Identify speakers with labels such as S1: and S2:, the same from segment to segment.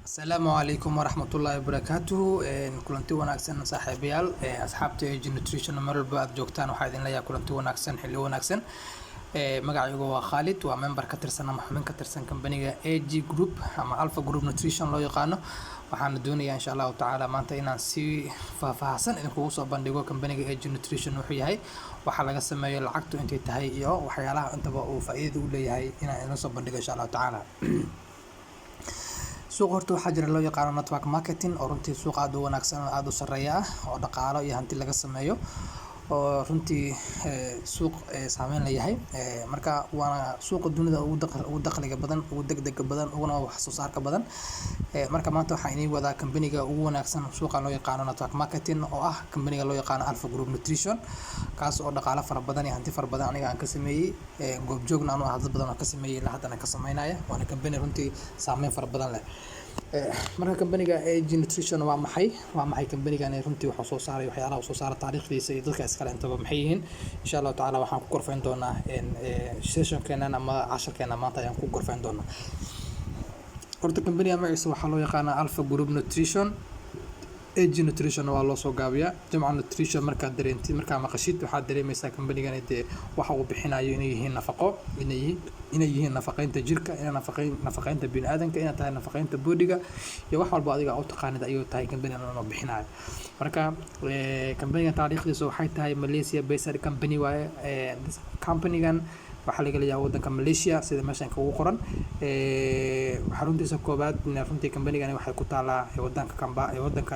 S1: السلام عليكم ورحمة الله وبركاته كلنتي وناكسن صاحبيال أصحابتي AG Nutrition مر بعد جوكتان وحيدين ليا كلنتي وناكسن حلو وناكسن magacaygu waa Khalid waa member ka tirsan ama xubin ka tirsan company-ga AG Group ama Alpha Group Nutrition loo yaqaano waxaan doonayaa insha Allah taala maanta inaan si faahfaahsan idinku soo bandhigo company-ga AG Nutrition wuxuu yahay waxa laga sameeyo lacagtu intay tahay iyo waxyaalaha intaba uu faa'iido u leeyahay inaan idin soo bandhigo insha Allah taala suuq horta waxaa jira loo yaqaano network marketing oo runtii suuq aad u wanaagsan oo aad u sareeya oo dhaqaalo iyo hanti laga sameeyo oo runtii suuq saameyn leeyahay marka waana suuqa dunida ugu dakhliga badan ugu degdega badan uguna wax soo saarka badan marka maanta waxaan inii wadaa company-ga ugu wanaagsan suuqa loo yaqaano network marketing oo ah company-ga loo yaqaano Alpha Group Nutrition kaas oo dhaqaale fara badan iyo hanti fara badan aniga aan ka sameeyay goob joogna aan hadda badan aan ka sameeyay ilaa haddana ka sameynaya waana company runtii saameyn fara badan leh marka company-ga AG Nutrition waa maxay company-gan runtii waxa soo saaray waxyaalaha soo saara taariikhdiisa iyo dadka iskale intaba maxay yihiin insha Allah taala waxaan ku korfeyn doonaa session-keenan ama casharkeena maanta ayaan ku korfeyn doonaa horta company-ga magaciisa waxaa loo yaqaanaa Alpha Group Nutrition AG Nutrition waa loo soo gaabiyaa jamca nutrition marka dareentid marka maqashid waxaad dareemaysaa company-gan waxa uu bixinayo inay yihiin nafaqo inay yihiin nafaqeynta jirka nafaqeynta bini'aadanka inay tahay nafaqeynta bodiga iyo wax walba adiga u taqaanid ayuu tahay company-gan oo bixinayo marka company-gan taariikhdiisa waxay tahay Malaysia based company waaye company-gan waxaa laga leeyahay wadanka Malaysia sida meeshan ugu qoran xaruntiisa koobaad runtii company-gan waxay ku taalaa wadanka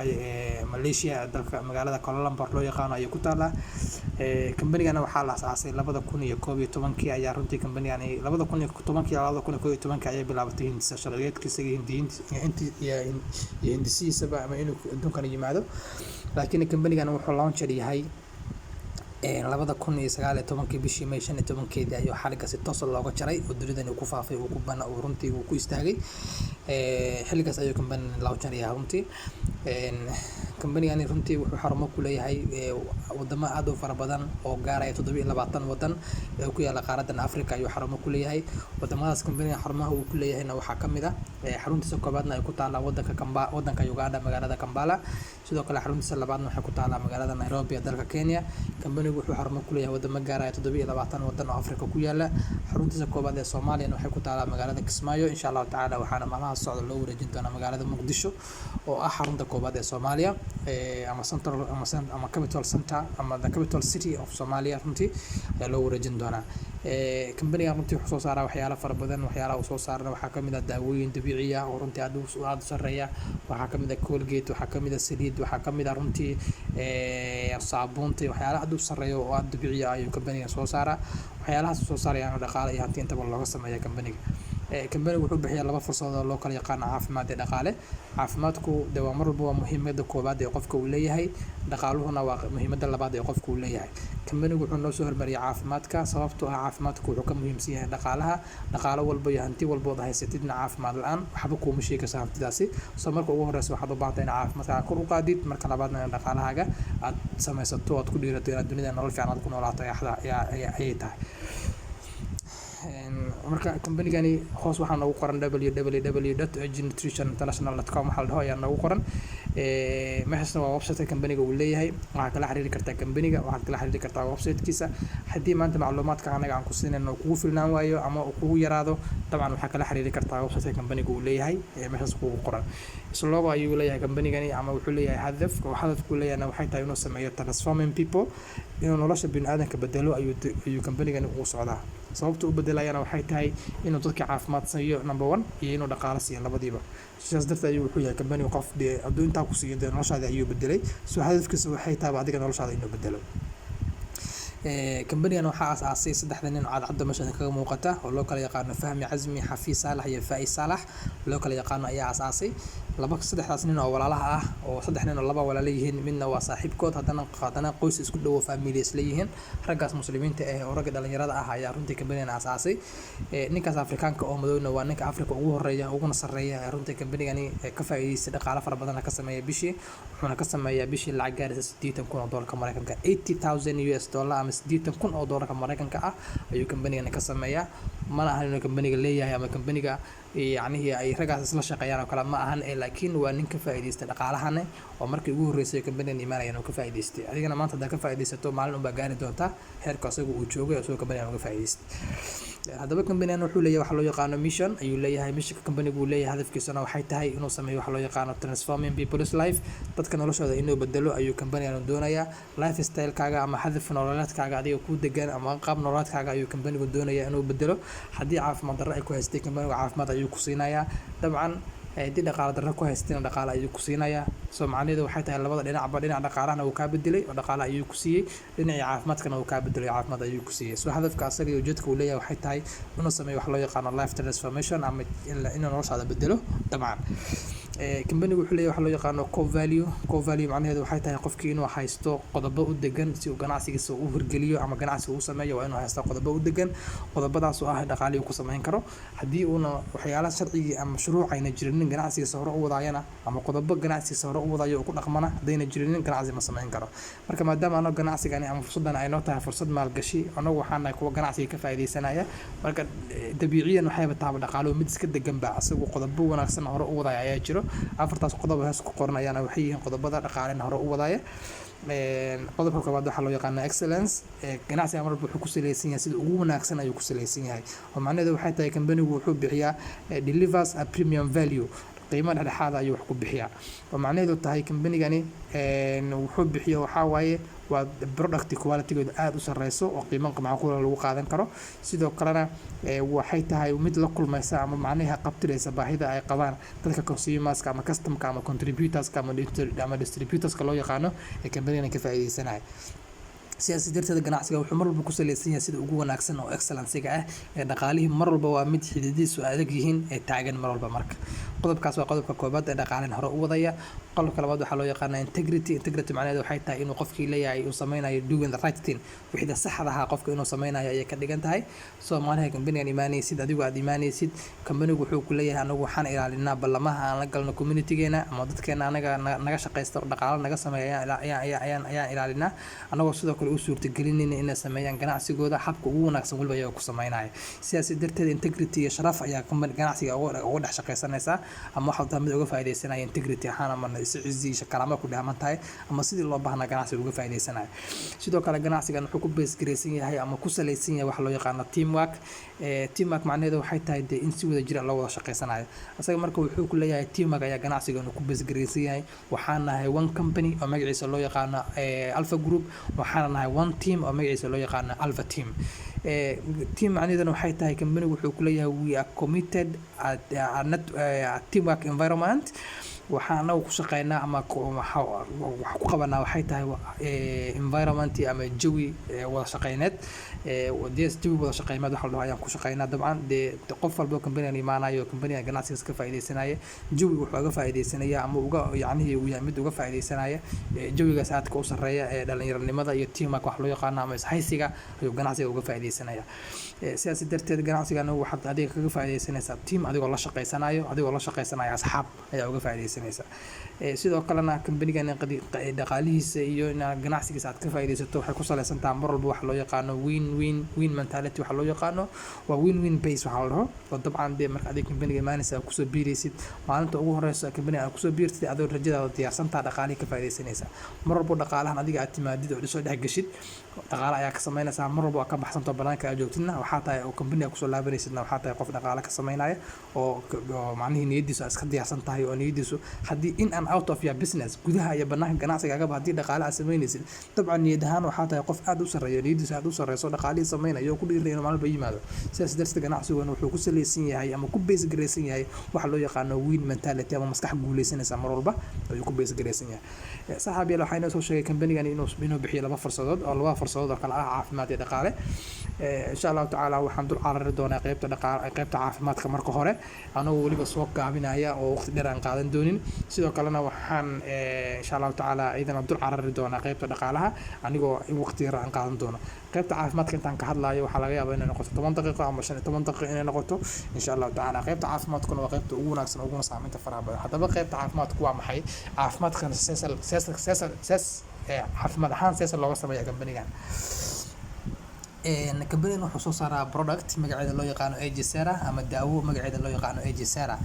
S1: Malaysia dalka magaalada Kuala Lumpur loo yaqaan ayay ku taalaa company-gan waxaa la aasaasay 2011 ayaa runtii company-gan 2010 iyo 2011 ayay bilaabatay hindisa sharciyeedkiisa iyo hindisiisaba ama inuu adduunkan yimaado laakiin company-gan wuxuu launch yahay 2019 bishii May 15 ayuu xaliga si toos looga jaray oo dunida ku faafay oo ku bana oo runtii uu ku istaagay xiligaas ayuu company launch yahay runtii company-gan runtii wuxuu xarumo ku leeyahay wadamo aad u fara badan oo gaaraya 27 wadan oo ku yaala qaaradda Afrika ayuu xarumo ku leeyahay wadamadaas company-ga xarumaha uu ku leeyahayna waxaa kamid ah xaruntiisa koobaadna ay ku taalaa wadanka Uganda magaalada Kampala sidoo kale xaruntiisa labaadna waxay ku taalaa magaalada Nairobi ee dalka Kenya company-gu wuxuu xarumo ku leeyahay wadamo gaaraya 27 wadan oo Afrika ku yaala xaruntiisa koobaad ee Soomaaliya waxay ku taalaa magaalada Kismaayo insha Allah taala waxaana maalmaha socda loo wareejin doonaa magaalada Muqdisho oo ah xarunta koobaad ee Soomaaliya ama central ama capital center ama the capital city of Somalia runtii ayaa loo wareejin doonaa company-ga runtii wuxuu soo saaraa waxyaalo fara badan waxyaalaha uu soo saarana waxaa kamid ah daawooyin dabiici ah oo runtii aad u sareeya waxaa kamid ah Colgate waxaa kamid ah saliid waxaa kamid ah runtii saabuunta waxyaalaha aad u sareeya oo aad dabiici ah ayuu company-ga soo saaraa waxyaalahaas soo saarayaan dhaqaale iyo hanti intaba looga sameeyaa company-ga company-gu wuxuu bixiyaa laba fursad oo loo kala yaqaan caafimaad iyo dhaqaale caafimaadku waa mar walba muhiimada koobaad ee qofka uu leeyahay dhaqaaluhuna waa muhiimada labaad ee qofka uu leeyahay company-gu wuxuu noo soo hormariyay caafimaadka sababtoo ah caafimaadku wuxuu ka muhiimsan yahay dhaqaale walba iyo hanti walba oo haysatidna caafimaad la'aan waxba kuuma sheegaysa hantidaasi soo marka ugu horeysa waxaad u baahan tahay in caafimaadkaaga kor u qaadid marka labaadna in dhaqaalahaaga aad samaysato aad ku dhiirato inaad dunida nolol fiican aad ku noolaato ayay tahay marka company-gani hoos waxaa noogu qoran www.agnutritioninternational.com waxa la dhaho ayaa noogu qoran meeshaasna waa website company-ga uu leeyahay waxaad kala xiriiri kartaa company-ga waxaad kala xiriiri kartaa website-kiisa haddii maanta macluumaadka anaga aan ku siinayno kugu filnaan waayo ama uu kugu yaraado dabcan waxaad kala xiriiri kartaa website company-ga uu leeyahay meeshaas kugu qoran slogo ayuu leeyahay company-gani ama wuxuu leeyahay hadafku leeyahayna waxay tahay inuu sameeyo transforming people inuu nolosha bini'aadanka bedelo ayuu company-gani ugu socdaa sababta u bedelayana waxay tahay inuu dadka caafimaad siiyo number 1 iyo inuu dhaqaale siiyo labadiiba sidaas darteed ayuu wuxuu yahay company qof hadduu intaa ku siiyo noloshaada ayuu bedelay soo hadafkiisa waxay tahay adiga noloshaada inuu bedelo company-gan waxaa aasaasay 3 nin oo cadcad meesha kaga muuqata oo loo kala yaqaano Fahmi Azmi Xafiis Saalax iyo Faiz Saalax loo kala yaqaano ayaa aasaasay saddexdaas nin oo walaalaha ah oo 3 nin oo laba walaalo yihiin midna waa saaxiibkood haddana qoys isku dhow family isla yihiin raggaas muslimiinta ah oo ragga dhalinyarada ah ayaa runtii company-gan aasaasay ninkaas Afrikaanka oo madowna waa ninka Afrika ugu horeeya uguna sareeya runtii company-gani ka faa'iideystay dhaqaale fara badan ka sameeyay bishii wuxuuna ka sameeyaa bishii lacag gaaraysa $80,000 Mareykanka $80,000 ama $80,000 Mareykanka ah ayuu company-gan ka sameeyaa mana ahan inuu company-ga leeyahay ama company-ga yacni ay ragaas isla shaqeeyaan oo kale ma ahan laakiin waa nin ka faa'iideysta dhaqaalahane oo markii ugu horreysay company imaanayaan oo ka faa'iideystay adigana maanta haddaad ka faa'iideysato maalin unbaa gaari doontaa heerka asaga uu joogay oo company uga faa'iideystay haddaba company-gan wuxuu leeyahay waxa loo yaqaano mission ayuu leeyahay missionka company uu leeyahay hadafkiisuna waxay tahay inuu sameeyo waxa loo yaqaano transforming people's life dadka noloshooda inuu bedelo ayuu company-gan doonayaa lifestyle-kaaga ama hadaf nololeedkaaga adiga ku degan ama qaab nololeedkaaga ayuu company-gu doonayaa inuu bedelo haddii caafimaad darro ay ku haystay company-gu caafimaad ayuu ku siinayaa dabcan haddii dhaqaale darro ku haystina dhaqaale ayuu ku siinayaa soo macnaheedu waxay tahay labada dhinacba dhinaca dhaqaalahana uu kaa bedelay oo dhaqaale ayuu ku siiyey dhinacii caafimaadkana uu kaa bedelay caafimaad ayuu ku siiyey soo hadafka asaga iyo ujeedka uu leeyahay waxay tahay inuu sameeyo wax loo yaqaano life transformation ama inuu noloshaada bedelo dabcan company-gu wuxuu leeyahay waxa loo yaqaano core value macnaheedu waxay tahay qofkii inuu haysto qodobo u degan si uu ganacsigiisa u hirgeliyo ama ganacsiga u sameeyo waa inuu haysto qodobo u degan qodobadaas oo ah dhaqaalihi ku samayn karo haddii uuna waxyaalaha sharcigii ama shuruucayna jirinin ganacsigiisa hore u wadaayana ama qodobo ganacsigiisa hore u wadaayo oo ku dhaqmana haddayna jirinin ganacsi ma samayn karo marka maadaama anagu ganacsigani ama fursaddan ay noo tahay fursad maalgashi anagu waxaan nahay kuwa ganacsiga ka faa'iideysanaya marka dabiiciyan waxayba taaba dhaqaaluhu mid iska degan baa asagu qodobo wanaagsan hore u wadaaya ayaa jiro afartaas qodob hoos ku qoranayaana waxay yihiin qodobada dhaqaalena hore u wadaaya qodobka koowaad waxaa loo yaqaanaa excellence ganacsiga mar walba wuxuu ku saleysan yahay sida ugu wanaagsan ayuu ku saleysan yahay oo macnaheedu waxay tahay company-gu wuxuu bixiyaa delivers a premium value qiimo dhexdhexaad ayuu wax ku bixiyaa oo macnaheedu tahay company-gani wuxuu bixiyo waxaa waaye waa product quality-gooda aad u sareyso oo qiimo macquul lagu qaadan karo sidoo kalena waxay tahay mid la kulmaysa ama macnaha qabtiraysa baahida ay qabaan dadka consumers ama customer ama contributors ama distributors loo yaqaano ee company-gan ka faa'iideysanaya sidaas darteed ganacsiga wuxuu mar walba ku saleysan yahay sida ugu wanaagsan oo excellence-ga ah ee dhaqaalihii mar walba waa mid xididiisu adag yihiin ee taagan mar walba marka qodobkaas waa qodobka koobaad ee dhaqaalaha hore u wadaya qodobka labaad waxaa loo yaqaanaa integrity macnaheedu waxay tahay inuu qofkii leeyahay uu sameynayo doing the right thing wixii saxda ah qofka inuu sameynayo ayay ka dhigan tahay Soomaaliya company-gan imaanaysid adigu aad imaanaysid company-gu wuxuu ku leeyahay anagu waxaan ilaalinaa ballamaha aan la galno community-geena ama dadkeena anaga naga shaqeysta dhaqaale naga sameeya ayaan ilaalinaa anagoo sidoo kale u suurtagelinayna inay sameeyaan ganacsigooda habka ugu wanaagsan waliba ayaga ku sameynaya sidaas darteed integrity iyo sharaf ayaa ganacsiga uga dhex shaqeysanaysaa ama waxaa mid uga faa'iideysanaya integrity ahaan ama cizi karaamo ku dhaaman tahay ama sidii loo baahnaa ganacsiga uga faa'iideysanaya sidoo kale ganacsigan wuxuu ku base gareysan yahay ama ku saleysan yahay waxa loo yaqaano teamwork macnaheedu waxay tahay in si wada jir loo wada shaqeysanayo asaga marka wuxuu ku leeyahay teamwork ayaa ganacsigan ku base gareysan yahay waxaan nahay one company oo magaciisa loo yaqaano Alpha Group waxaan nahay one team oo magaciisa loo yaqaano Alpha Team team macnaheedu waxay tahay company-gu wuxuu ku leeyahay we are committed at teamwork environment waxaan anagu ku shaqeynaa ama wax ku qabanaa waxay tahay environment ama jawi wada shaqeyneed jawi wada shaqeyneed waxa la dhahaa ayaan ku shaqeynaa dabcan qof walba company-gan imaanayo company-ga ganacsigiisa ka faa'iideysanaya jawi wuxuu uga faa'iideysanaya ama uga yacni uu yahay mid uga faa'iideysanaya jawigaas aadka u sareeya ee dhalinyaranimada iyo teamwork wax loo yaqaano ama ishaysiga ayuu ganacsiga uga faa'iideysanaya sidaas darteed ganacsigan waxaad adiga kaga faa'iideysanaysaa team adigoo la shaqeysanayo asxaab ayaa uga faa'iideysanaysaa sidoo kalena company-gan dhaqaalihiisa iyo ganacsigiisa aad ka faa'iideysato waxay ku saleysan tahay mar walba wax loo yaqaano win mentality waxa loo yaqaano waa win base waxa la dhaho oo dabcan marka adiga company-ga imaanaysa aad kusoo biiraysid maalinta ugu horeysa company-ga aad kusoo biirtid adoo rajadaada diyaarsantaa dhaqaalihi ka faa'iideysanaysaa mar walba dhaqaalahan adiga aad timaadid oo soo dhex gashid dhaqaale ayaa ka sameynaysaa mar walba ka baxsanto banaanka aad joogtidna waxaa tahay oo company-ga kusoo laabanaysidna waxaa tahay qof dhaqaale ka sameynaya oo macnihii niyadiisu iska diyaarsan tahay oo niyadiisu haddii in and out of your business gudaha iyo banaanka ganacsigaagaba haddii dhaqaale aad sameynaysid dabcan niyad ahaan waxaa tahay qof aad u sareeyo niyadiisu aad u sareyso dhaqaalihii sameynayo oo ku dhiiraya inuu maalba yimaado sidaas darteed ganacsigan wuxuu ku saleysan yahay ama ku base gareysan yahay waxa loo yaqaano win mentality ama maskax guuleysanaysa mar walba ayuu ku base gareysan yahay saxaabiyaal waxaa inoo soo sheegay company-gan inuu bixiyo laba fursadood oo kala ah caafimaad iyo dhaqaale insha Allah taala waxaan dul carari doonaa qaybta caafimaadka marka hore anagu waliba soo gaabinaya oo waqti dheer aan qaadan doonin sidoo kalena waxaan insha Allah taala idana dul carari doonaa qaybta dhaqaalaha anigoo waqti yar aan qaadan doono qaybta caafimaadka intaan ka hadlayo waxaa laga yaabaa inay noqoto 10 daqiiqo ama 15 daqiiqo inay noqoto insha Allah taala qaybta caafimaadkuna waa qaybta ugu wanaagsan ugu saameynta faraha badan hadaba qaybta caafimaadku waa maxay caafimaadkan caafimaad ahaan seesa looga sameeyaa company-gan كمبانيgan wuxuu soo saaraa product magaceeda loo yaqaano Aegysera ama daawo magaceeda loo yaqaano Aegysera.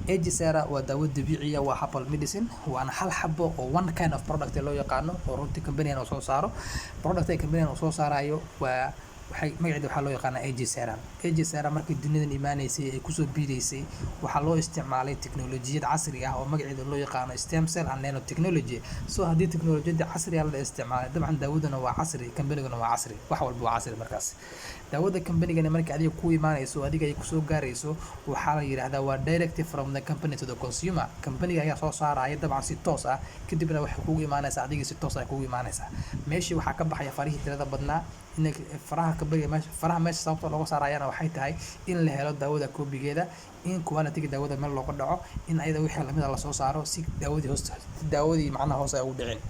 S1: Aegysera waa daawo dabiici ah, waa herbal medicine, waana hal xabo oo one kind of product loo yaqaano oo runtii kambanigan uu soo saaro. Product ay kambanigan uu soo saarayo waa magaceeda waxaa loo yaqaanaa Aegysera. Aegysera markii dunidan imaanaysay ay kusoo biidaysay waxaa loo isticmaalay tiknoolajiyad casri ah oo magaceeda loo yaqaano stem cell and nanotechnology. So haddii tiknoolajiyada casriga la isticmaalay dabcan daawadana waa casri, kambanigana waa casri, wax walba waa casri markaas. daawada kambanigana markii adiga ku imaanayso adiga ay kusoo gaarayso waxaa la yiraahdaa waa direct from the company to the consumer. Kambaniga ayaa soo saaraya dabcan si toos ah, kadibna waxay kugu imaanaysaa adiga si toos ah kugu imaanaysaa. Meeshii waxaa ka baxaya farihii tirada badnaa in faraha meesha sababta looga saarayana waxay tahay in la helo daawada koobigeeda, in quality daawada meel looga dhaco, in ayada wixii lamid ah la soo saaro si daawadii macnaha hoos ay ugu dhicin.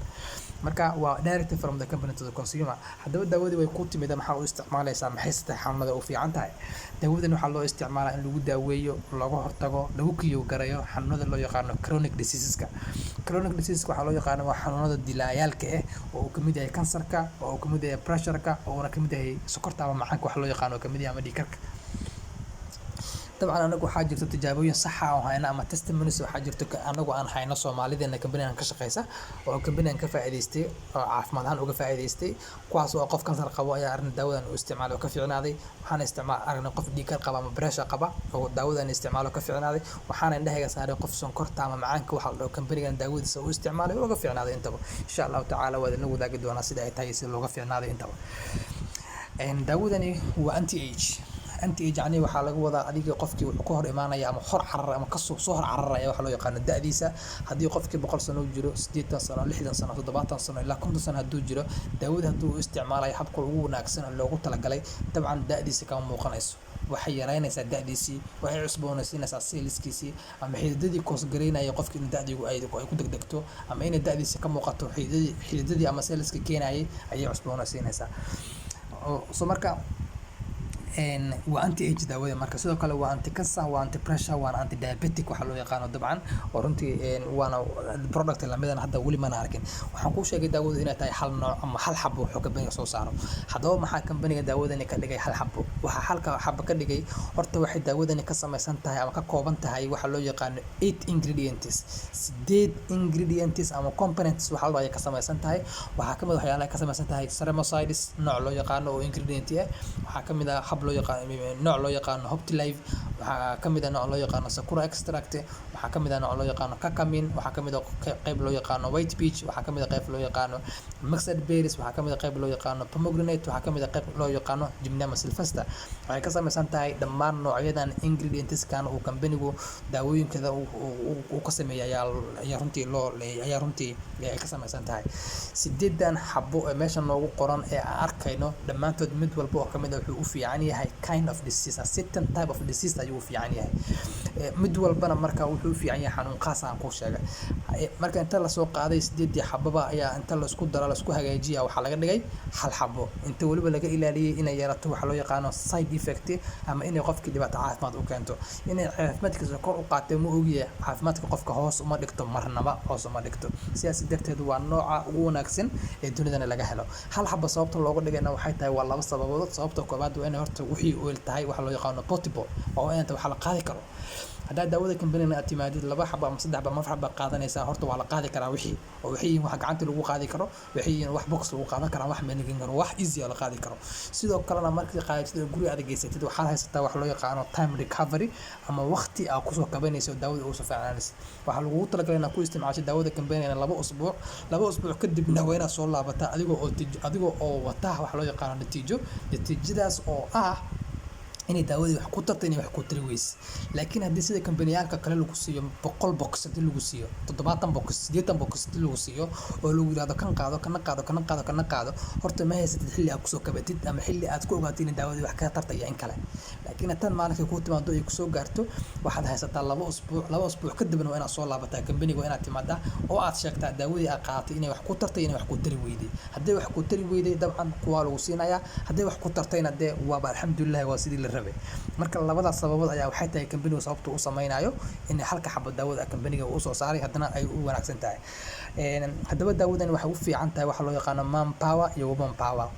S1: marka waa direct from the company to the consumer. haddaba daawadii way ku timid maxaa u isticmaalaysaa, maxay tahay xanuunada u fiican tahay? daawadan waxaa loo isticmaalaa in lagu daaweeyo, lagu hortago, lagu kiyo garayo xanuunada loo yaqaano chronic diseaseska. Chronic diseaseska waxaa loo yaqaano waa xanuunada dilaayaalka ah oo uu kamid yahay kansarka, oo uu kamid yahay pressureka, oo uu kamid yahay sokorta ama macaanka wax loo yaqaano kamid yahay ama dhiigkarka. طبعا anagu waxaa jirto tijaabooyin sax ah oo hayna ama testimonies waxaa jirto anagu aan hayno Soomaalideena kambanigan ka shaqeysa oo kambanigan ka faa'iideystay oo caafimaad ahaan uga faa'iideystay, kuwaas oo qof kansar qabo ayaa arrin daawadan u isticmaalo ka fiicnaaday. waxaan aragnay qof dhiigkar qaba ama pressure qaba oo daawadan isticmaalo ka fiicnaaday. waxaan indhahaga saaray qof sonkorta ama macaanka waxa la dhaho kambanigan daawadiisa u isticmaalay oo uga fiicnaaday intaba. insha Allah ta'ala waa la wadaagi doonaa sida ay tahay si looga fiicnaaday intaba. daawadani waa anti-age yani waxaa laga wadaa adiga qofkii wuxuu ka hor imaanaya ama hor carar ama ka soo hor cararaya waxa loo yaqaan da'diisa. haddii qofkii 100 sano jiro, 80 sano, 60 sano, 70 sano ilaa 50 sano hadduu jiro, daawada hadduu isticmaalayo habka ugu wanaagsan oo loogu talagalay dabcan da'diisa kama muuqanayso. waxay yaraynaysaa da'diisii, waxay cusboonaysiinaysaa cellskiisii ama xididadii koos gareynaya qofkii in da'digu ay ku degdegto ama inay da'diisa ka muuqato xididadii ama cellska keenayay ayay cusboonaysiinaysaa. soo marka waa anti-age daawada. marka sidoo kale waa anti-cancer, waa anti-pressure, waa anti-diabetic waxa loo yaqaano dabcan oo runtii waana product lamidan hadda wali ma arkin. waxaan ku sheegay daawadu inay tahay hal nooc ama hal xabo oo kambaniga soo saaro. haddaba maxaa kambaniga daawadani ka dhigay hal xabo? waxa halka xabo ka dhigay horta waxay daawadani ka samaysan tahay ama ka kooban tahay waxa loo yaqaano 8 ingredients, 8 ingredients ama components waxa loo ka samaysan tahay. waxaa kamid waxyaalaha ka samaysan tahay ceramides nooc loo yaqaano oo ingredient ah. waxaa kamid ah nooc loo yaqaano Hoptilive, waxaa kamid ah nooc loo yaqaano Sakura extract, waxaa kamid ah nooc loo yaqaano Curcumin, waxaa kamid ah qayb loo yaqaano White Peach, waxaa kamid ah qayb loo yaqaano Mixed Berries, waxaa kamid ah qayb loo yaqaano Pomegranate, waxaa kamid ah qayb loo yaqaano Gymnema sylvester. waxay ka samaysan tahay dhammaan noocyadan ingredients kan uu kambanigu daawooyinkada uu ka sameeyay ayaa runtii ka samaysan tahay. 8 xabo ee meesha noogu qoran ee aan arkayno dhammaantood mid walba oo kamid ah wuxuu u fiican yahay kind of disease, a certain type of disease ayuu u fiican yahay. mid walbana marka wuxuu u fiican yahay xanuun qaas aan ku sheegay. marka inta la soo qaaday 8 xababa ayaa inta la isku daro la isku hagaajiya waxa laga dhigay hal xabo. inta waliba laga ilaaliyay inay yarato waxa loo yaqaano side effect ama inay qofkii dhibaato caafimaad u keento. inay caafimaadkiisa kor u qaatay ma ogiye caafimaadka qofka hoos uma dhigto, marnaba hoos uma dhigto. sidaas darteed waa nooca ugu wanaagsan ee dunidana laga helo. hal xabo sababta looga dhigayna waxay tahay waa laba sababood. sababta koobaad waa inay horta wixii oil tahay waxa loo yaqaano portable oo inta waxa la qaadi karo. hadda daawada kambaniga aad timaadid 2 xabo ama 3 xabo ama 4 xabo qaadanaysa horta waa la qaadi karaa wixii oo wixii wax gacanta lagu qaadi karo, wixii wax box lagu qaadan karo, wax meel laga wax easy la qaadi karo. sidoo kalena markii qaadid guriga aad geysatid waxa haysataa wax loo yaqaano time recovery ama waqti aad ku soo kabanayso daawada oo soo fiicnaanis. waxa lagu talagalay inaad ku isticmaasho daawada kambaniga 2 usbuuc kadibna waa inaad soo laabataa adigoo oo wata wax loo yaqaano natiijadaas oo ah inay daawadii wax ku tartay inay wax ku tiri weys. laakiin haddii sida kambaniyaalka kale lagu siiyo 100 box hadii lagu siiyo 70 box 80 box hadii lagu siiyo oo lagu yiraahdo kan qaado horta ma haysatid xilli aad ku soo kabatid ama xilli aad ku ogaatid in daawadii wax ka tartay in kale. laakiin tan maalinka ku timaado ay ku soo gaarto waxaad haysataa 2 usbuuc kadibna waa inaad soo laabataa kambaniga, waa inaad timaadaa oo aad sheegtaa daawadii aad qaadatay inay wax ku tartay inay wax ku tiri weyday. haddii wax ku tiri weyday dabcan kuwa lagu siinayaa, haddii wax ku tartayna dee waa alxamdulillah waa sidii la rabay. marka labada sababood ayaa waxay tahay kambanigu sababta uu sameeynayo in halka xabo daawada kambaniga uu soo saaray haddana ay u wanaagsan tahay. haddaba daawadan waxay u fiican tahay waxa loo yaqaano man power iyo woman power.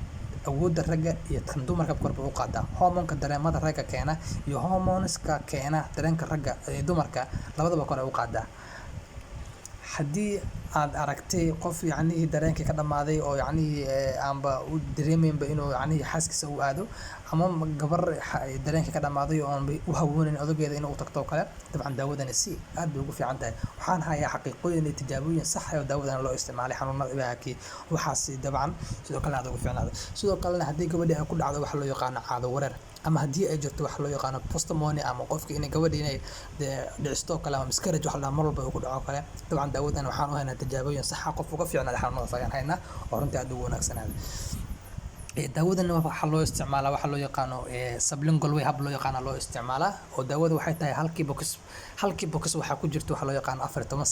S1: awoodda ragga iyo tan dumarka kor bay u qaadaa. Hormoonka dareemada ragga keena iyo hormoonska keena dareenka ragga ee dumarka labadaba kor ay u qaadaa. Haddii aad aragtay qof yacnihii dareenkii ka dhammaaday oo yacnihii aanba u dareemaynba inuu yacnihii xaaskiisa u aado, ama gabar dareenkii ka dhammaaday oo aanba u hawoonayn odageeda inuu u tagto oo kale, dabcan daawadani si aad bay ugu fiican tahay. Waxaan hayaa xaqiiqooyin iyo tijaabooyin sax ah oo daawadan loo isticmaalay xanuunada ilaahakii waxaas dabcan sidoo kale aad ugu fiicnaaday. Sidoo kalena haddii gabadhii ay ku dhacdo waxa loo yaqaano caado wareer, ama haddii ay jirto waxa loo yaqaano postmortem, ama qofkii inay gabadhii inay dhicisto kale ama miscarriage waxa la mar walba uu ku dhaco kale, dabcan daawadan waxaan u haynaa tijaabooyin sax ah qof uga fiicnaaday xanuunadaas ayaan haynaa oo runtii aad ugu wanaagsanaaday. daawadan waxaa loo isticmaalaa waxa loo yaqaano sublingual way hab loo yaqaano loo isticmaalaa. oo daawada waxay tahay halkii box waxaa ku jirta waxa loo yaqaano 14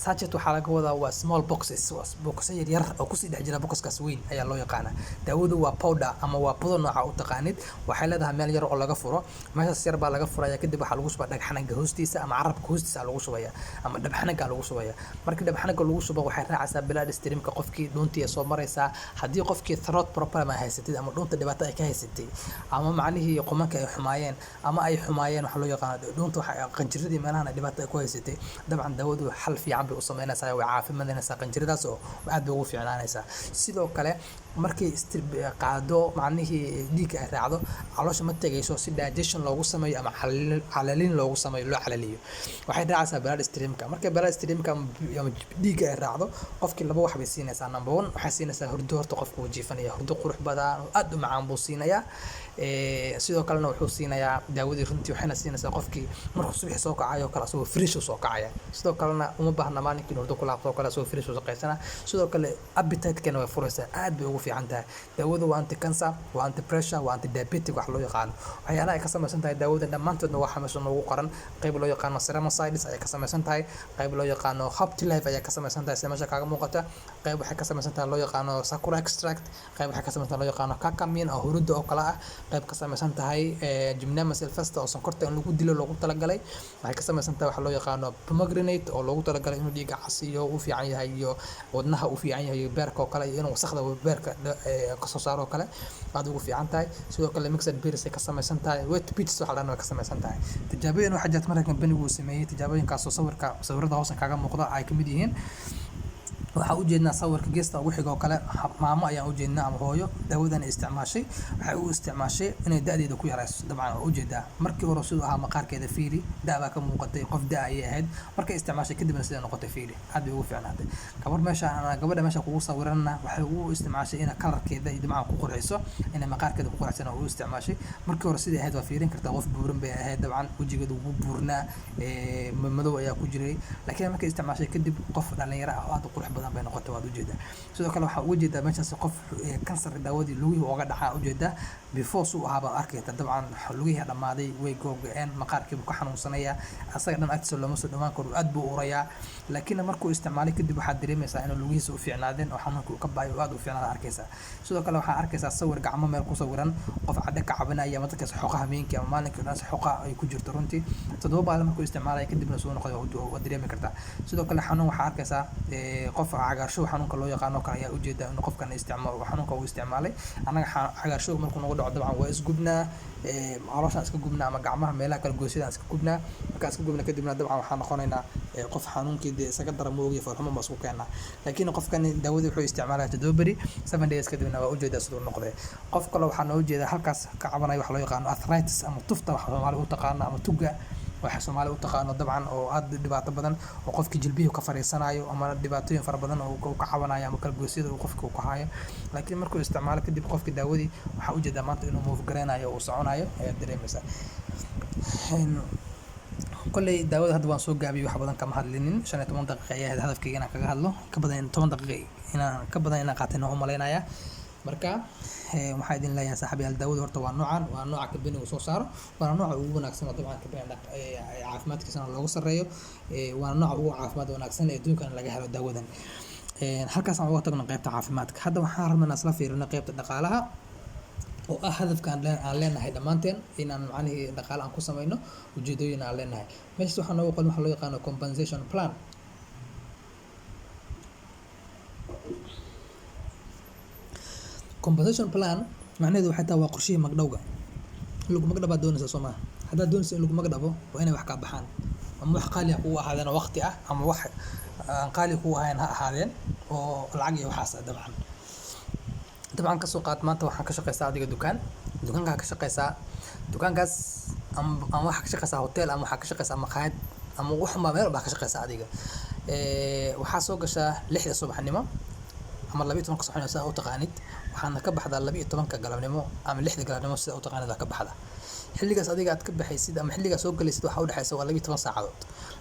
S1: sachet waxaa laga wadaa waa small boxes, box yar oo ku sii dhex jira boxkaas weyn ayaa loo yaqaanaa. daawadu waa powder ama waa pudo nooca u taqaanid, waxay leedahay meel yar oo laga furo, meeshaas yar baa laga furaya, kadib waxaa lagu shubaa dhagxanaga hoostiisa ama carabka hoostiisa lagu shubaya ama dhabxanaga lagu shubaya. markii dhabxanaga lagu shubo waxay raacaysaa blood streamka qofkii dhuuntii ay soo maraysaa. haddii qofkii throat problem ay haysatid ama dhuunta dhibaato ay ka haysatay, ama macnihii qumanka ay xumaayeen ama ay xumaayeen waxa loo yaqaano dhuunta waxa qanjiradii meelahan ay dhibaato ay ku haysatay, dabcan daawadu xal fiican bay u sameynaysaa, way caafimaadinaysaa qanjiradaas oo aad bay ugu fiicnaanaysaa. sidoo kale markii qaado macnihii dhiigga ay raacdo caloosha ma tagayso si digestion loogu sameeyo ama calalin loogu sameeyo loo calaliyo, waxay raacaysaa blood streamka. markii blood streamka ama dhiigga ay raacdo qofkii laba wax bay siinaysaa. number 1 waxay siinaysaa hurdo, horta qofku wuu jiifanaya, hurdo qurux badan oo aad u macaan buu siinayaa. sidoo kalena wuxuu siinayaa daawadii runtii waxayna siinaysaa qofkii markuu subax soo kacayo kala soo fresh soo kacaya. sidoo kalena uma baahna maalinkii hurdo ku laabto kala soo fresh soo qaysana. sidoo kale appetite-kana way furaysaa, aad bay ugu fiican tahay. daawadu waa anti cancer, waa anti pressure, waa anti diabetic wax loo yaqaano. waxyaalaha ay ka samaysan tahay daawada dhammaantoodna waxa meesha noogu qoran. qayb loo yaqaano ceramicides ayay ka samaysan tahay, qayb loo yaqaano Hoptilife ayay ka samaysan tahay sida meesha kaaga muuqata, qayb waxay ka samaysan tahay loo yaqaano Sakura extract, qayb waxay ka samaysan tahay loo yaqaano Curcumin oo huruda oo kala ah, qayb ka samaysan tahay Gymnema sylvester oo sonkorta in lagu dilo loogu talagalay, waxay ka samaysan tahay waxa loo yaqaano pomegranate oo loogu talagalay inuu dhiigga casiyo u fiican yahay iyo wadnaha u fiican yahay, beerka oo kale iyo inuu wasakhda beerka ka soo saaro kale aad ugu fiican tahay. sidoo kale mixed berries ay ka samaysan tahay, wet peats waxa dhan way ka samaysan tahay. tijaabooyin waxa jirta markan banigu sameeyay, tijaabooyinkaas oo sawirada hoos kaga muuqda ay kamid yihiin. waxaa u jeednaa sawirka geesta ugu xiga oo kale maamo ayaan u jeednaa ama hooyo daawadan isticmaashay. waxay u isticmaashay inay da'deeda ku yarayso. dabcan u jeedaa markii hore sidoo ahaa maqaarkeeda fiiri da'ba ka muuqatay, qof da' ay ahayd, markay isticmaashay kadibna sida noqotay fiiri aad bay ugu fiicnaatay. gabadha meesha kugu sawirana waxay u isticmaashay in kalarkeeda iyo dabcan ku qurxiso, inay maqaarkeeda ku qurxisana u isticmaashay. markii hore sidii ahayd waa fiirin kartaa, qof buuran bay ahayd, dabcan wajigeedu wuu buurnaa, madow ayaa ku jiray. laakiin markay isticmaashay kadib qof dhalinyaro ah oo aad u qurux badan bay noqotay waad u jeedaa. sidoo kale waxaa uga jeedaa meeshaas qof kansar daawadii lugihii uga dhacaa u jeedaa, before suu ahaaba arkayta dabcan lugihii dhamaaday way googa'een, maqaarkiibu ka xanuunsanayaa, asaga dhan agtiisa looma soo dhawaan karo, aad buu u urayaa. laakiin markuu isticmaalay kadib waxaad dareemaysaa inuu lugihiisa u fiicnaadeen oo xanuunka uu ka baayo oo aad u fiicnaada arkaysaa. sidoo kale waxaa arkaysaa sawir gacmo meel ku sawiran, qof cadho ka cabanaya ama dadkaas xoqaha habeenkii ama maalinkii dhan xoqa ay ku jirto runtii 7 maalin markuu isticmaalay kadibna soo noqday waa dareemi kartaa. sidoo kale xanuun waxaa arkaysaa qof cagaarshow xanuunka loo yaqaano kale ayaa u jeedaa in qofkan isticmaalo xanuunka uu isticmaalay. anaga cagaarshow markuu nagu dhaco dabcan waa isgubnaa, calooshaan iska gubnaa ama gacmaha meelaha kala goysadaan iska gubnaa. markaan iska gubna kadibna dabcan waxaan noqonaynaa qof xanuunkii isaga dara moogiyo farxumo ma isku keenaa. laakiin qofkan daawadii wuxuu isticmaalaa 7 beri 7 days kadibna waa u jeedaa sidoo noqday. qof kale waxaa noo jeedaa halkaas ka cabanaya wax loo yaqaano arthritis ama tufta wax Soomaali u taqaano ama tuga waxa Soomaali u taqaano dabcan oo aad dhibaato badan oo qofkii jilbihi ka fariisanayo ama dhibaatooyin fara badan oo ka cabanayo ama kala goysida uu qofku ku hayo. laakiin markuu isticmaalo kadib qofkii daawadii waxa u jeedaa maanta inuu move gareynayo oo soconayo ayaa dareemaysaa. kolley daawada hadda waan soo gaabiyay wax badan kama hadlinin, 15 daqiiqo ayaa hadafkayga inaan kaga hadlo, ka badan 10 daqiiqo inaan qaatayna u maleynayaa. marka waxaa idin leeyahay saaxiibayaal daawada horta waa nooca kabani uu soo saaro, waana nooca ugu wanaagsan oo dabcan kabani caafimaadkiisana loogu sareeyo, waana nooca ugu caafimaad wanaagsan ee adduunkan laga helo daawadan. halkaas aan uga tagno qaybta caafimaadka. hadda waxaan rabnaa isla fiirino qaybta dhaqaalaha oo ah hadafkan aan leenahay dhammaanteen inaan macnihii dhaqaale aan ku samayno ujeedooyin aan leenahay. meesha waxaa noogu qoran waxa loo yaqaano compensation plan. compensation plan macnaheedu waxay tahay waa qorshihii magdhowga lagu magdhaba doonaysa Soomaaliya haddaad doonayso in lagu magdhabo waa inay wax ka baxaan ama wax qaali ah kugu ahaadeen waqti ah ama wax aan qaali kugu ahayn ha ahaadeen oo lacag iyo waxaas dabcan ka soo qaad maanta waxaan ka shaqeysaa adiga dukaanka ka shaqeysaa dukaankaas ama waxa ka shaqeysaa hotel ama waxa ka shaqeysaa maqaayad ama wax ma meel baa ka shaqeysaa adiga waxaa soo gashaa 6 subaxnimo ama 12 subaxnimo sida u taqaanid waxaana ka baxdaa 12 galabnimo ama 6 galabnimo sida u taqaanid ka baxda xilligaas adiga aad ka baxaysid ama xilligaas soo galaysid waxa u dhaxaysa waa 12 saacadood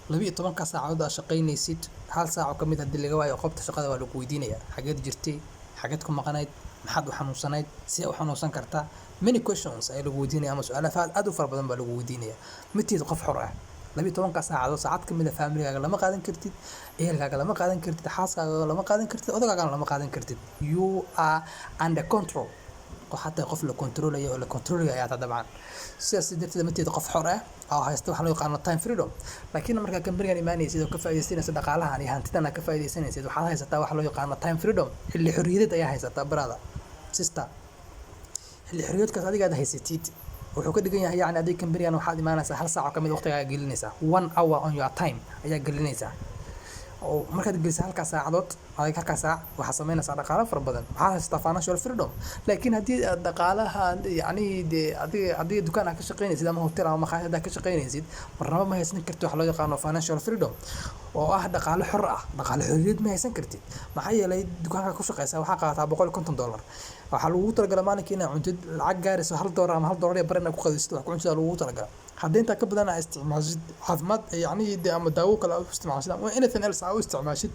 S1: 12 saacadood aad shaqeynaysid hal saac oo kamid hadii laga waayo qofta shaqada waa lagu weydiinayaa xageed jirtay xageed ku maqanayd maxaad u xanuunsanayd si u xanuunsan kartaa many questions ay lagu weydiinaya ama su'aalaha aad u fara badan baa lagu weydiinaya mid qof xor ah 12 saacadood saacad kamid ah family-gaaga lama qaadan kartid ehelkaaga lama qaadan kartid xaaskaaga lama qaadan kartid odagaaga lama qaadan kartid you are under control حتى قف له كنترول ولا كنترول يا طبعا سياسة درت لما تيجي قف حرة أو هيستوى حلو يقارن تايم فريدوم لكن مركز كمبري يعني ماني يصير كفاية سنة صدق علىها يعني هانتنا كفاية سنة يصير وحالها يستوى حلو يقارن تايم فريدوم اللي حريته يا هيستوى برادا سيستا اللي حريته كذا قاعد هيستيت وحكي دقيقة يعني هذيك كمبري أنا وحادي ما نسى هل ساعة كم وقت يقل نسى 1 hour on your time يقل نسى oo markaad geliso halka saacadood adiga halka saac waxa sameynaysaa dhaqaale fara badan waxa haysta financial freedom laakiin hadii dhaqaalaha yani adiga dukaan ka shaqeynaysid ama hotel ama maqaayad ka shaqeynaysid marnaba ma haysan kartid wax loo yaqaan financial freedom oo ah dhaqaale xor ah dhaqaale xorriyad ma haysan kartid maxaa yeelay dukaanka ku shaqeysaa waxa qaadataa $150 waxa lagu talagalay maalintii inaad cuntid lacag gaarayso $1 ama $1 bar inaad ku qadaysid wax ku cuntada lagu talagalay haddii inta ka badan aad isticmaashid caafimaad yani ama daawo kale aad isticmaashid ama anything else aad isticmaashid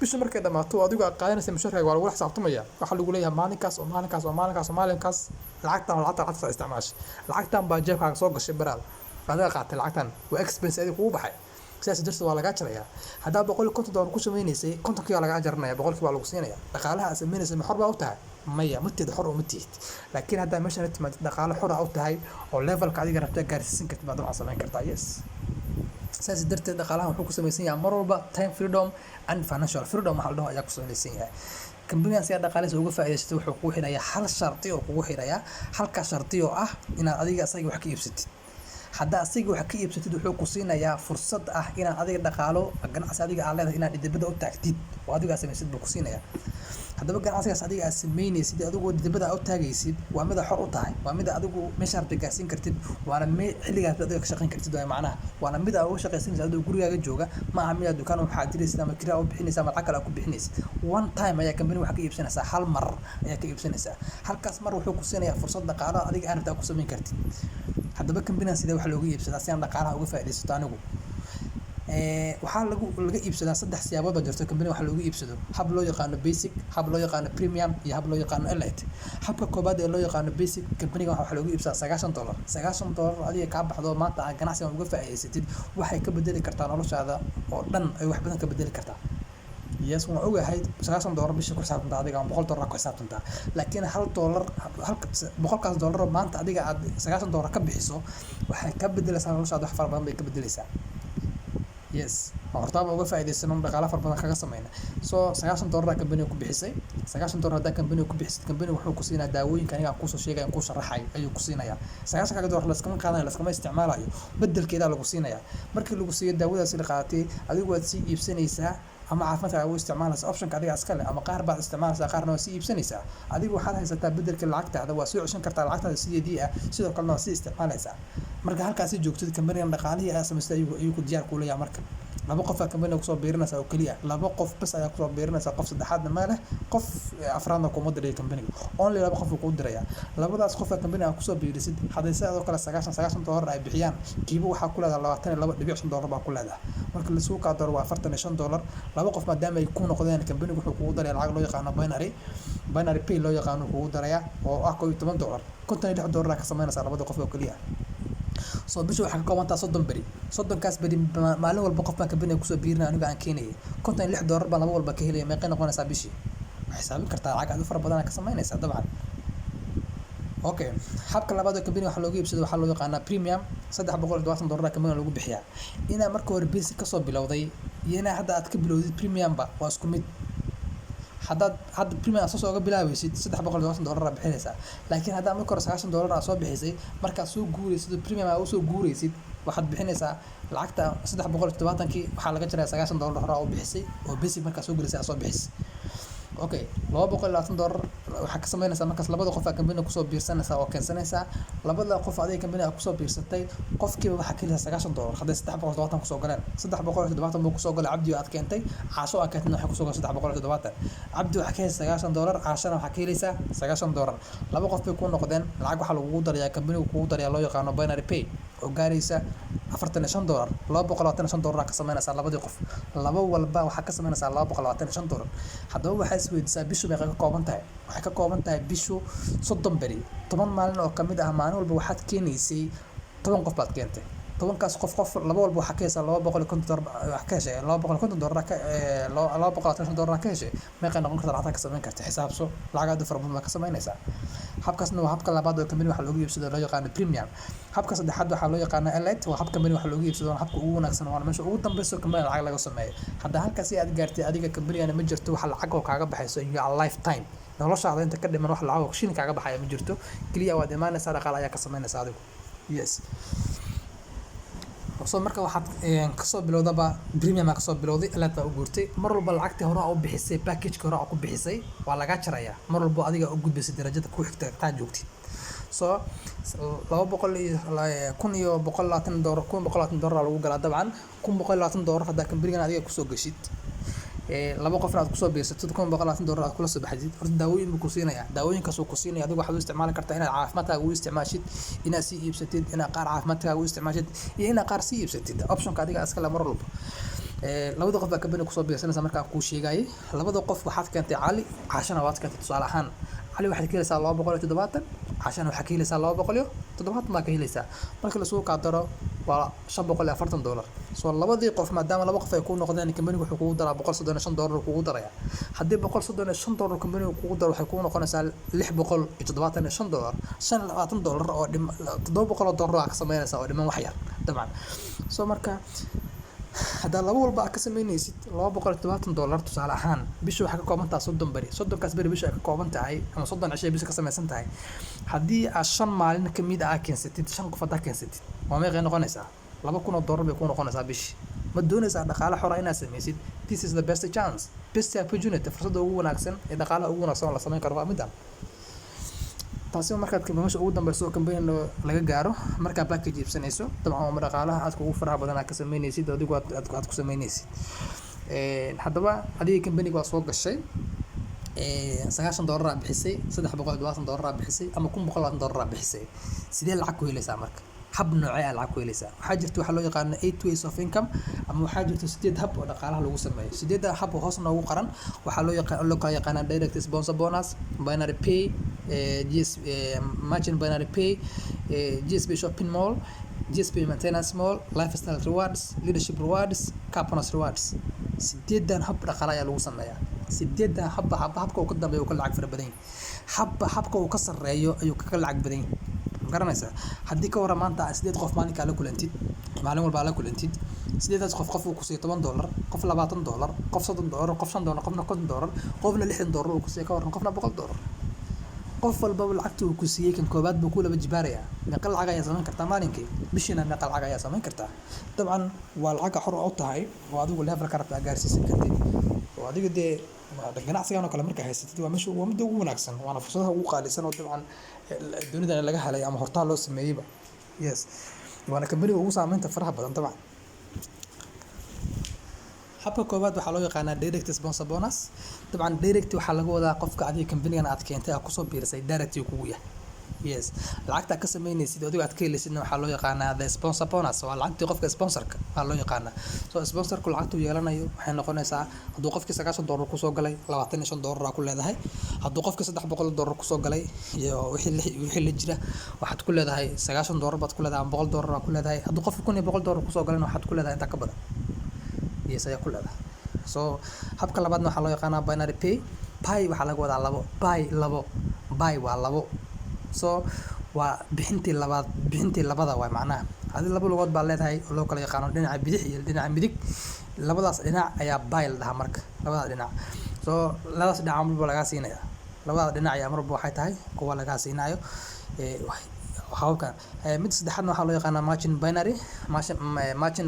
S1: bisha markay dhamaato adigu aad qaadanaysa mushaarkaaga waa lagu xisaabtamaya waxa lagu leeyahay maalinkaas lacagtan isticmaash lacagtan baa jeebkaaga soo gashay baraad adiga qaatay lacagtan waa expense adiga kugu baxay sidaas darteed waa laga jarayaa haddaa $150 ku sameeynaysa 50 waa laga jaranayaa 100 waa lagu siinayaa dhaqaalaha aad sameynaysa ma xor baa u tahay maya mutid xor uma tihid laakiin haddaa meesha timaad dhaqaale xor u tahay oo levelka adiga rabta gaarsiin kartid baad wax sameyn kartaa yes sidaas darteed dhaqaalaha wuxuu ku samaysan yahay mar walba time freedom and financial freedom waxa la dhaho ayaa ku samaysan yahay كمبنيان سيادة قاليس uga faa'iideysto wuxuu ku xirayaa hal sharti oo kugu xirayaa halka sharti oo ah inaad adiga asaga wax ka iibsatid hadda asaga wax ka iibsatid wuxuu ku siinayaa fursad ah inaad adiga dhaqaalo ganacsi adiga aad leedahay inaad dibadda u taagtid oo adiga samaysid buu ku siinayaa haddaba ganacsigaas adiga aad sameynaysid adigoo dibadda u taagaysid waa mid xor u tahay waa mid adigu meesha aad gaarsiin kartid waana xilligaas adiga ka shaqeyn kartid waa macnaha waana mid aad uga shaqeysanaysid adigoo gurigaaga jooga ma aha mid aad dukaan waxa diraysid ama kiraa u bixinaysid ama lacag kale ku bixinaysid one time ayaa company wax ka iibsanaysaa hal mar ayaa ka iibsanaysaa halkaas mar wuxuu ku siinayaa fursad dhaqaale adiga aad ku sameyn kartid haddaba company sida wax looga iibsadaa si aan dhaqaalaha uga faa'iideysto anigu waxaa laga iibsadaa saddex siyaabood oo jirto company waxa looga iibsado hab loo yaqaan basic hab loo yaqaan premium iyo hab loo yaqaan elite habka koobaad ee loo yaqaan basic company waxa looga iibsadaa $90 adiga ka baxdo maanta aad ganacsiga uga faa'iideysatid waxay ka bedeli kartaa noloshaada oo dhan ay wax badan ka bedeli kartaa yes waan ogahay $90 bishii ku xisaabtanta adiga ama $100 ku xisaabtanta laakiin $100 maanta adiga aad $90 ka bixiso waxay ka bedelaysaa noloshaada wax fara badan bay ka bedelaysaa yes hortaaba uga faa'iideysano dhaqaalaha far badan kaga sameeyna so $90 company ku bixisay $90 hadaa company ku bixisay company wuxuu ku siinaa daawooyinka aniga ku soo sheegay ku sharaxay ayuu ku siinayaa $90 la iskama qaadanayo la iskama isticmaalayo bedelkeeda lagu siinayaa markii lagu siiyo daawadaas la qaatay adigu waad si iibsanaysaa ama caafimaadka u isticmaalaysa optionka adiga iska leh ama qaar baad isticmaalaysaa qaarna waa si iibsanaysaa adigu waxaad haysataa bedelka lacagtaada waa soo ceshan kartaa lacagtaada sideedii ah sidoo kalena waa si isticmaalaysaa marka halkaas joogtid company dhaqaalihii ay samaystay ayuu ku diyaar ku leeyahay marka laba qof company ku soo biirinaysa oo kaliya laba qof bas ayaa ku soo biirinaysa qof saddexaadna ma leh qof afraadna kuma diray company only laba qof ku diraya labadaas qof company ku soo biirisid haday sidoo kale $90 ay bixiyaan kiibo waxa ku leedahay $22.5 baa ku leedahay marka la soo qaadaro waa $45 laba qof maadaama ay ku noqdeen company wuxuu kugu daray lacag loo yaqaan binary pay loo yaqaan kugu daraya oo ah $16 $56 ka sameynaysa labada qof oo kaliya soo bisha waxa ka koobantaa 30 bari 30kaas bari maalin walba qof baa company ku soo biirina aniga aan keenay $56 baan laba walba ka helay meeqay noqonaysaa bishii xisaabin kartaa lacag aad fara badan ka sameynaysaa dabcan okay habka labaad ee company waxa looga iibsado waxa loo yaqaan premium $320 company lagu bixiyaa ina marka hore basic ka soo bilowday iyana hadda aad ka bilowday premium ba waa isku mid hadda premium aad soo bilaabaysid $320 aad bixinaysaa. Laakiin hadda marka hore $90 aad soo bixisay markaad soo guuraysid premium aad usoo guuraysid waxaad bixinaysaa lacagta 370kii waxaa laga jaraa $90 hore oo bixisay oo basic markaad soo guuraysay aad soo bixisay. Okay, $220 waxaa ka samaynaysaa markaas labada qof aad company kusoo biirsanaysaa oo keensanaysaa labada qof adiga company aad kusoo biirsatay qofkiiba waxaa ka helaysaa $90 hadday 370 kusoo galeen 370 buu kusoo galay cabdi aad keentay caasho aad keentay waxaa kusoo galay 370 cabdi waxaa ka helaysaa $90 caashana waxaa ka helaysaa $90 laba qof bay ku noqdeen lacag waxaa lagugu darayaa company kugu darayaa loo yaqaano binary pay oo gaaraysa $45 $225 ka samaynaysaa labadii qof laba walba waxaa ka samaynaysaa $225 haddaba waxaa isweydiisaa bishu meeqa ka kooban tahay waxay ka kooban tahay bishu 30 beri 10 maalin oo kamid ah maalin walba waxaad keenaysay 10 qof baad keentay 10kaas qof laba walba waxaa ka heshaa $250 wax ka heshay $250 ka $225 ka heshay meeqa noqon kartaa lacagta ka samayn kartaa xisaabso lacag aad fara badan ka samaynaysaa. habkaasna waa habka labaad oo company waxa loogu iibsado loo yaqaan premium. habka saddexaad waxa loo yaqaan elite waa habka company waxa loogu iibsado habka ugu wanaagsan waa meesha ugu dambayso company lacag laga sameeyo hadda halkaas aad gaartay adiga company ma jirto wax lacag oo kaaga baxayso in your lifetime noloshaada inta ka dhiman wax lacag oo shilin kaaga baxaya ma jirto kaliya waad imaanaysaa dhaqaale ayaa ka samaynaysaa adigu. Yes, soo marka waxaad kasoo bilowdaba premium ka soo bilowday elite baa u guurtay mar walba lacagtii hore u bixisay package-ka hore ku bixisay waa laga jarayaa mar walba adiga u gudbisay darajada ku xigta taa joogtid. soo $120 lagu galaa dabcan $120 hadda company-gan adiga kusoo gashid laba qof aad kusoo biirsatid $120 aad kula soo baxdid horta daawooyin buu ku siinayaa daawooyinkaas uu ku siinaya adigu waxaad u isticmaali kartaa inaad caafimaadkaaga u isticmaashid inaad sii iibsatid inaad qaar caafimaadkaaga u isticmaashid iyo inaad qaar sii iibsatid optionka adiga iska la mar walba. labada qof baa company kusoo biirsanaysa markaa kuu sheegayay labada qof waxaad keentay cali caashana waad keentay tusaale ahaan cali waxaad ka helaysaa $270 caashana waxaad ka helaysaa $270 baa ka helaysaa marka la soo qaadaro waa $540. soo labadii qof maadaama laba qof ay ku noqdeen company wuxuu kugu daraa $135 kugu daraya haddii $135 company kugu daro waxay ku noqonaysaa $675 $520 oo $700 ka samaynaysaa oo dhiman wax yar dabcan. soo marka hadda laba walba ka samaynaysid $220 tusaale ahaan bishu waxa ka kooban tahay 30 beri 30kaas beri bishu ay ka kooban tahay ama 30 cisho bishu ka samaysan tahay haddii aad 5 maalin kamid ah keensatid 5 qof aad keensatid waa meeqay noqonaysaa $2,000 bay ku noqonaysaa bishi ma doonaysaa dhaqaale xor ah inaad samaysid this is the best chance best opportunity fursadda ugu wanaagsan ee dhaqaalaha ugu wanaagsan oo la samayn karo waa midan taasi markaad meesha ugu dambayso company laga gaaro markaa package iibsanayso dabcan waa dhaqaalaha aad ugu faraha badan aad ka samaynaysid adigu aad ku samaynaysid. haddaba adiga company waa soo gashay $90 aad bixisay $320 aad bixisay ama $120 aad bixisay sidee lacag ku helaysaa marka hab noocee ah lacag ku helaysaa waxaa jirta waxa loo yaqaan 8 ways of income ama waxaa jirta 8 hab oo dhaqaalaha lagu sameeyo 8 hab oo hoos noogu qaran waxaa loo kala yaqaan direct sponsor bonus binary pay merchant binary pay GSP shopping mall GSP maintenance mall lifestyle rewards leadership rewards car bonus rewards 8 hab dhaqaalaha ayaa lagu sameeyaa 8 habka uu ka dambeeyo ka lacag fara badan habka uu ka sareeyo ayuu ka lacag badan garanaysaa haddii ka waran maanta 8 qof maalinka la kulantid maalin walba la kulantid 8 qof uu ku siiyo $10 qof $20 qof $30 qof $5 qofna $50 qofna $60 uu ku siiyo ka waran qofna $100 qof walba lacagta uu ku siiyay kan koobaad buu ku laba jibaaraya meeqa lacag ayaa samayn kartaa maalinkii bishiina meeqa lacag ayaa samayn kartaa dabcan waa lacag xor u tahay oo adigu level ka rabtaa gaarsiisan kartid oo adiga dee ganacsigan oo kale marka haysatid waa meesha ugu ugu wanaagsan waana fursadaha ugu qaalisan oo dabcan dunida laga helay ama horta loo sameeyayba. Yes, waana company ugu saameynta faraha badan dabcan. habka koobaad waxaa loo yaqaanaa direct sponsor bonus dabcan direct waxaa laga wadaa qofka adiga company-gan aad keentay aad kusoo biirisay direct kugu yahay. Yes, lacagta ka samaynaysid adiga aad ka helaysid waxaa loo yaqaanaa the sponsor bonus waa lacagtii qofka sponsorka waa loo yaqaanaa. So sponsorku lacagtu yeelanayo waxay noqonaysaa hadduu qofkii $90 ku soo galay $25 ku leedahay hadduu qofkii $300 ku soo galay iyo wixii la jira waxaad ku leedahay $90 baad ku leedahay $100 baad ku leedahay hadduu qofkii $100 ku soo galay waxaad ku leedahay inta ka badan yes ayaa ku leedahay. So habka labaadna waxaa loo yaqaanaa binary pay waxaa laga wadaa buy waa labo so waa bixintii labada waa macnaha hadii laba lugood baa leedahay oo loo kala yaqaano dhinaca bidix iyo dhinaca midig labadaas dhinac ayaa buy la dhahaa marka labada dhinac so labadaas dhinac marba lagaa siinaya, labada dhinac ayaa marba waxay tahay kuwa lagaa siinayo hababkan. Mid saddexaadna waxaa loo yaqaanaa merchant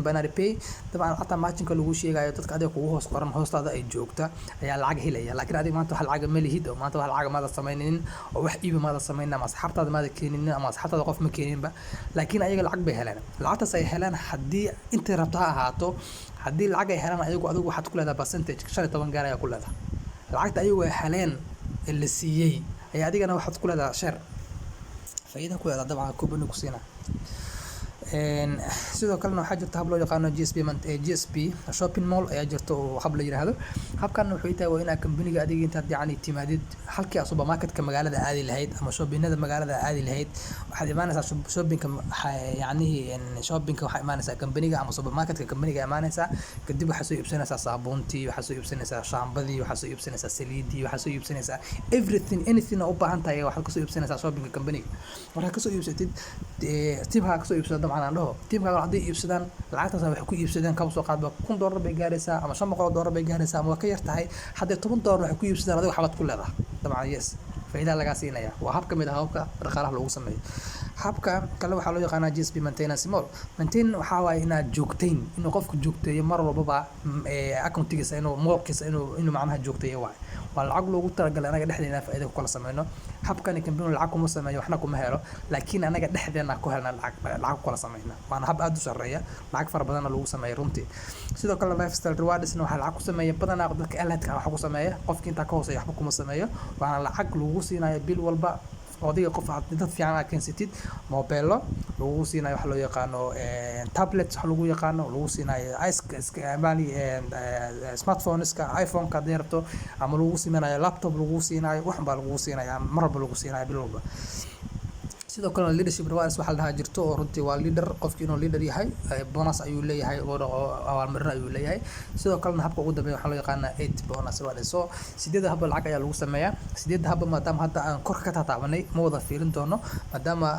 S1: binary pay. dabcan xataa merchantka lagu sheegayo dadka adiga kugu hoos qoran hoostaada ay joogta ayaa lacag helaya, laakiin adiga maanta wax lacag ma lihid oo maanta wax lacag maada samaynin oo wax iiba maada samaynin ama asxaabtaada maada keenin ama asxaabtaada qof ma keeninba, laakiin ayaga lacag bay heleen. lacagtaas ay heleen haddii intay rabto ha ahaato, haddii lacag ay helaan adigu waxaad ku leedahay percentage 15 gaar ayaa ku leedahay. lacagta ayagu ay heleen ee la siiyey ayaa adigana waxaad ku leedahay share faa'iido ku leedahay dabcan company ku siina. sidoo kalena waxaa jirta hab loo yaqaano GSP shopping mall ayaa jirta oo hab la yiraahdo. habkan wuxuu tahay waa inaad company-ga adiga intaad yacni timaadid halkii supermarket-ka magaalada aadi lahayd ama shopping-nada magaalada aadi lahayd, waxaad imaanaysaa shopping-ka yacni shopping-ka waxaa imaanaysaa company-ga ama supermarket-ka company-ga imaanaysaa, kadib waxaad soo iibsanaysaa saabuuntii, waxaad soo iibsanaysaa shaambadii, waxaad soo iibsanaysaa saliidii, waxaad soo iibsanaysaa anything oo u baahan tahay waxaad ka soo iibsanaysaa shopping-ka company-ga. markaad ka soo iibsatid tiimka ka soo iibsado dabcan aan dhaho tiimkaaga hadday iibsadaan lacagtaas waxay ku iibsadeen kaba soo qaadba $1,000 bay gaaraysaa ama $500 bay gaaraysaa ama waa ka yar tahay, hadday $10 waxay ku iibsadaan adiga waxbaad ku leedahay dabcan. yes faa'iido lagaa siinaya, waa hab ka mid ah hababka dhaqaalaha loogu sameeyo. habka kale waxaa loo yaqaanaa GSP maintenance mall. waxaa waaye inaad joogtayn, inuu qofku joogteeyo mar walbaba accountigiisa inuu mallkiisa inuu macnaha joogteeyo waaye. waa lacag loogu talagalay anaga dhexdeena faa'iido ku kala sameyno. habkani company lacag kuma sameeyo waxna kuma helo, laakiin anaga dhexdeena ku helna lacag ku kala sameyna. waana hab aad u sareeya, lacag fara badan lagu sameeyo runtii. sidoo kale lifestyle rewards waxaa lacag ku sameeya badanaa dadka elite-ka wax ku sameeya, qofkii inta ka hooseeya waxba kuma sameeyo, waana lacag lagu siinayo bil walba adiga qof aad dad fiican aad keensatid mobeelo lagu siinayo wax loo yaqaano tablets wax lagu yaqaano lagu siinayo smartphoneska iPhone-ka hadii rabto ama lagu siinayo laptop lagu siinayo wax baa lagu siinayo marba lagu siinayo bil walba. sidoo kale leadership rewards waxa la dhahaa jirto oo runtii waa leader qofkii inuu leader yahay bonus ayuu leeyahay oo abaalmarin ayuu leeyahay. sidoo kale habka ugu dambeeya waxa loo yaqaanaa 8 bonus rewards. so sideed hab lacag ayaa lagu sameeyaa. sideed hab maadaama hadda aan kor ka taabanay ma wada fiirin doono maadaama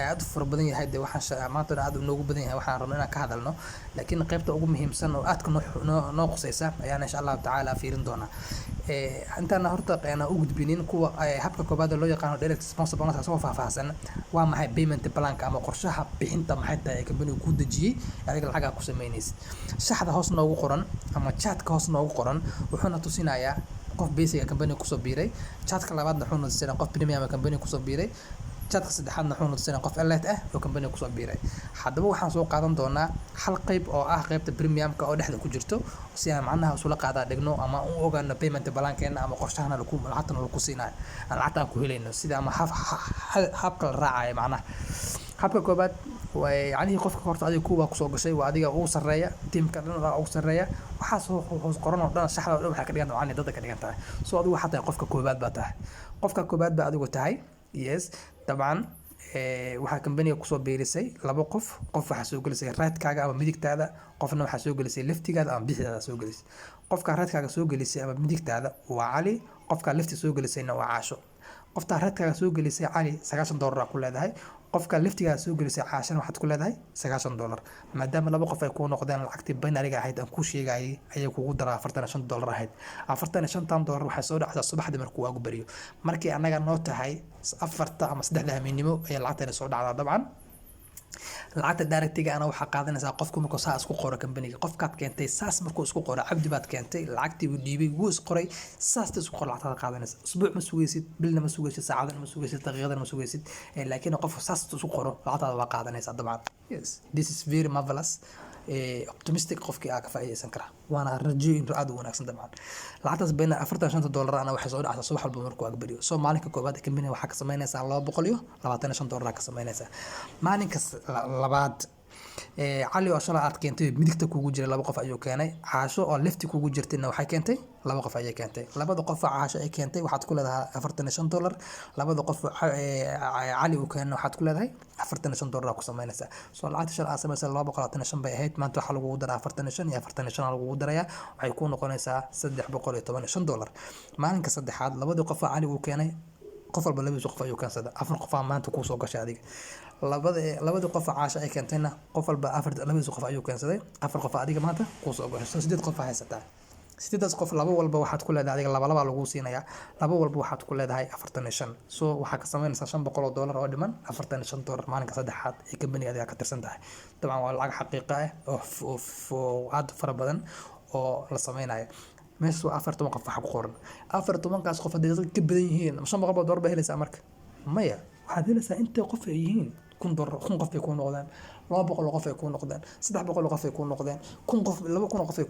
S1: aad u fara badan yahay de waxaan maanta aad u noogu badan yahay waxaan rabnaa inaan ka hadalno, laakiin qaybta ugu muhiimsan oo aad ka noo qusaysa ayaan insha Allah taala fiirin doonaa. intaana horta qeyna u gudbinin kuwa habka koobaad loo yaqaano direct sponsor bonus soo faahfaahsan waa maxay payment plan ama qorshaha bixinta maxay tahay company ku dajiyay adiga lacag ku sameynaysid. shaxda hoos noogu qoran ama chat-ka hoos noogu qoran wuxuuna tusinayaa qof basic company ku soo biiray, chat-ka labaadna wuxuu tusinayaa qof premium company ku soo biiray, chat-ka saddexaadna wuxuu tusinayaa qof elite ah oo company ku soo biiray. haddaba waxaan soo qaadan doonaa hal qayb oo ah qaybta premium-ka oo dhexda ku jirto si aan macnaha usula qaadaa dhigno ama u ogaano payment plan-keena ama qorshahana lacagtana lagu siinayo aan lacagta ku helayno sida ama habka la raacayo macnaha. habka koobaad waa yacni qofka horta adiga kuwa ku soo gashay waa adiga ugu sareeya teamka dhan ugu sareeya waxa soo hoos qoran oo dhan shaxda oo dhan waxa ka dhigan macnaha dadka ka dhigan tahay. soo adigu waxa tahay qofka koobaad baa tahay, qofka koobaad baa adigu tahay. yes dabcan waxa company ku soo biirisay laba qof waxa soo gelisay right-kaaga ama midigtaada, qofna waxa soo gelisay left-kaaga ama bidixdaada soo gelisay. qofka right-kaaga soo gelisay ama midigtaada waa Cali, qofka left soo gelisayna waa Caasho. qofta right-kaaga soo gelisay Cali $90 ku leedahay, qofka left-kaaga soo gelisay Caashana waxaad ku leedahay $90. maadaama laba qof ay ku noqdeen lacagtii binary-ga ahayd aan ku sheegay ayay kugu daraa $45 ahayd. $45 waxa soo dhacda subaxdii markuu waagu bariyo, markii anaga noo tahay 4 ama 3 habeenimo ayaa lacagtana soo dhacdaa. dabcan lacagta direct-ga ana waxa qaadanaysaa qofku markuu saas ku qoro company-ga, qofkaad keentay saas markuu isku qoro Cabdi baad keentay lacagtii uu dhiibay wuu is qoray saas isku qor lacagta qaadanaysa. usbuuc ma sugaysid, bilna ma sugaysid, saacadna ma sugaysid, daqiiqadna ma sugaysid, laakiin qofku saas isku qoro lacagta waa qaadanaysa. dabcan yes this is very marvelous optimistic qofkii ka faa'iideysan kara waana rajayn aad u wanaagsan. dabcan lacagtaas bayna $45 ana waxay soo dhacaysaa subax walba markuu agbariyo. soo maalinka koobaad company waxa ka sameynaysaa $225 ka sameynaysaa. maalinka labaad Cali oo shalay aad keentay midigta kugu jiray laba qof ayuu keenay, Caasho oo left kugu jirtayna waxay keentay laba qof ayay keentay. labada qof Caasho ay keentay waxaad ku leedahay $45, labada qof Cali uu keenay waxaad ku leedahay $45 ku sameynaysaa. soo lacagta shalay aad sameysay $225 bay ahayd, maanta waxa lagu daraa 45 iyo 45 lagu darayaa waxay ku noqonaysaa $315. maalinka saddexaad labada qof Cali uu keenay qof walba labadiisa qof ayuu keensaday, 4 qof maanta ku soo gashay adiga. labada qof Caasho ay keentayna qof walba labadiisa qof ayuu keensaday, 4 qof adiga maanta ku soo gashay. 8 qof haysataa. sideedaas qof laba walba waxaad ku leedahay adiga laba lagu siinayaa laba walba waxaad ku leedahay 45 so waxaa ka samaynaysaa $500 oo dhiman $45 maalinka saddexaad ee company adiga ka tirsan tahay dabcan waa lacag xaqiiqo ah oo aad fara badan oo la sameynayo meesha waa 40 qof waxa ku qoran 40 kaas qof hadii ka badan yihiin $500 ba helaysaa marka maya waxaad helaysaa inta qof ay yihiin $1,000 qof ay ku noqdaan 200 qof ay ku noqdaan 300 qof ay ku noqdaan 1000 qof 2000 qof ay